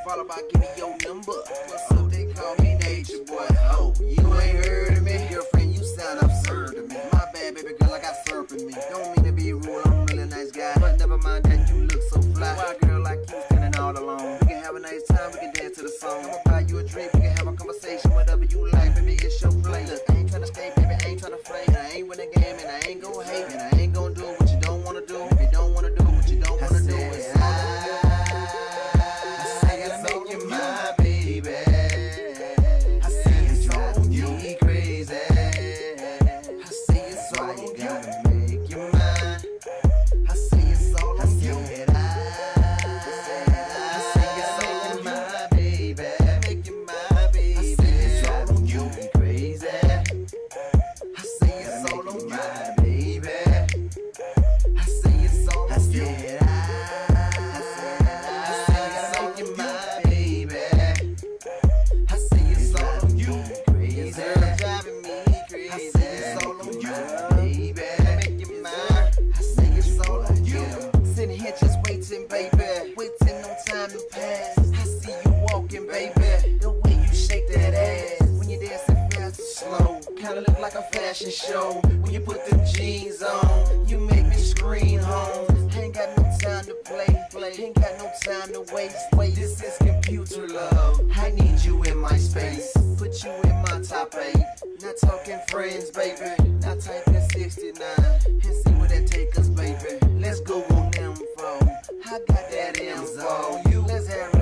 followed by give me your number. What's up, they call me nature boy. Oh, you ain't heard of me. Girlfriend, you sound absurd to me. My bad, baby girl, I got syrup in me. Don't mean to be rude, I'm a really nice guy, but never mind that, you look so fly. Why a girl like you standing all alone? We can have a nice time, we can dance to the song. I'ma buy you a drink, we can have a conversation, whatever you like, baby, it's your play. Look, I ain't tryna stay, baby, I ain't tryna play. And I ain't win the game, and I ain't gon' hate, and I ain't gon' do what you don't wanna do. If you don't wanna do what you don't wanna do, it's all I gotta make you my baby. I see it's on you crazy. I see it's all you gotta make you mine. I see it's all on you. I see it's all on my baby. Make you my baby. I see it's all on you crazy. I see it's all on my baby. I see it's all on you. Baby, waiting no time to pass. I see you walking, baby. The way you shake that ass when you dancing fast and slow, kinda look like a fashion show. When you put them jeans on, you make me scream home. Ain't got no time to play. Ain't got no time to waste. This is computer love. I need you in my space. Put you in my top 8. Not talking friends, baby. Not typing 69 and see where that take us, baby. Let's go on them phone. I got that info. Let's have